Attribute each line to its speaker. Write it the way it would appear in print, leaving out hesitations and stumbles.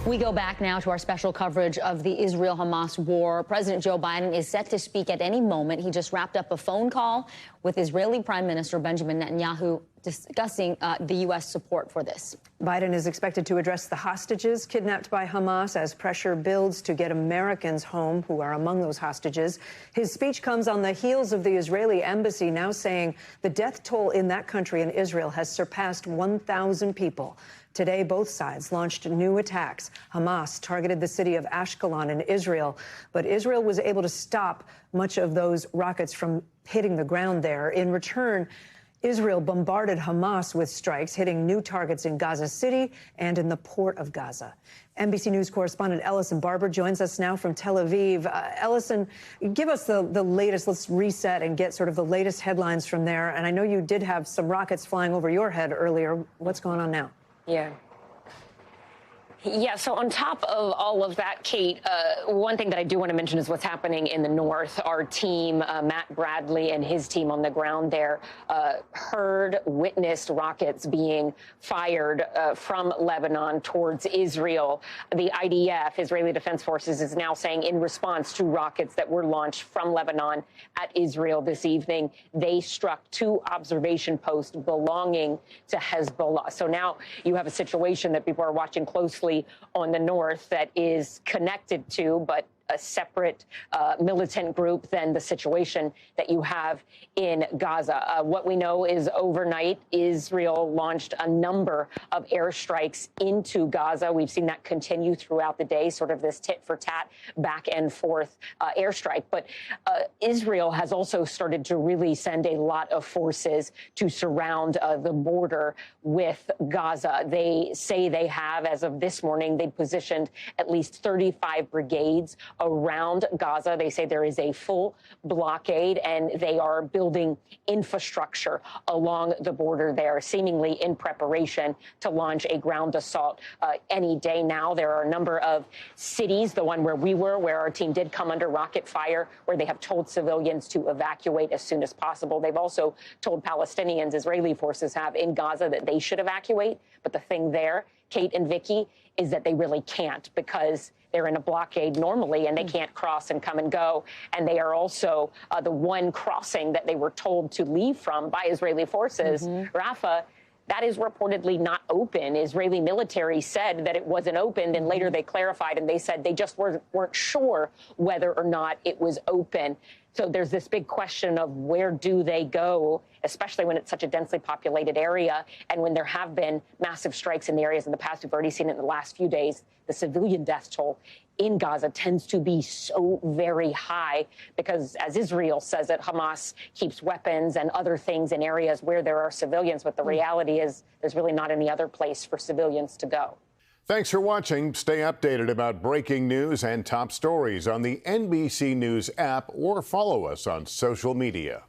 Speaker 1: We go back now to our special coverage of the Israel-Hamas war. President Joe Biden is set to speak at any moment. He just wrapped up a phone call with Israeli Prime Minister Benjamin Netanyahu discussing the U.S. support for this.
Speaker 2: Biden is expected to address the hostages kidnapped by Hamas as pressure builds to get Americans home who are among those hostages. His speech comes on the heels of the Israeli embassy now saying the death toll in that country, in Israel, has surpassed 1,000 people. Today, both sides launched new attacks. Hamas targeted the city of Ashkelon in Israel, but Israel was able to stop much of those rockets from hitting the ground there. In return, Israel bombarded Hamas with strikes, hitting new targets in Gaza City and in the port of Gaza. NBC News correspondent Ellison Barber joins us now from Tel Aviv. Ellison, give us the latest. Let's reset and get sort of the latest headlines from there. And I know you did have some rockets flying over your head earlier. What's going on now?
Speaker 3: Yeah, so on top of all of that, Kate, one thing that I do want to mention is what's happening in the north. Our team, Matt Bradley and his team on the ground there, witnessed rockets being fired from Lebanon towards Israel. The IDF, Israeli Defense Forces, is now saying in response to rockets that were launched from Lebanon at Israel this evening, they struck two observation posts belonging to Hezbollah. So now you have a situation that people are watching closely on the north that is connected to, but a separate militant group than the situation that you have in Gaza. What we know is overnight, Israel launched a number of airstrikes into Gaza. We've seen that continue throughout the day, sort of this tit-for-tat, back and forth airstrike. But Israel has also started to really send a lot of forces to surround the border with Gaza. They say they have, as of this morning, they positioned at least 35 brigades around Gaza. They say there is a full blockade, and they are building infrastructure along the border there, seemingly in preparation to launch a ground assault any day now. There are a number of cities, the one where we were, where our team did come under rocket fire, where they have told civilians to evacuate as soon as possible. They've also told Palestinians, Israeli forces have, in Gaza that they should evacuate. But the thing there, Kate and Vicky, is that they really can't, because they're in a blockade normally and they can't cross and come and go. And they are also the one crossing that they were told to leave from by Israeli forces, Rafah, that is reportedly not open. Israeli military said that it wasn't open. Then later they clarified and they said they just weren't sure whether or not it was open. So there's this big question of where do they go, especially when it's such a densely populated area and when there have been massive strikes in the areas in the past. We've already seen it in the last few days. The civilian death toll in Gaza tends to be so very high because, as Israel says it, Hamas keeps weapons and other things in areas where there are civilians. But the reality is there's really not any other place for civilians to go.
Speaker 4: Thanks for watching. Stay updated about breaking news and top stories on the NBC News app or follow us on social media.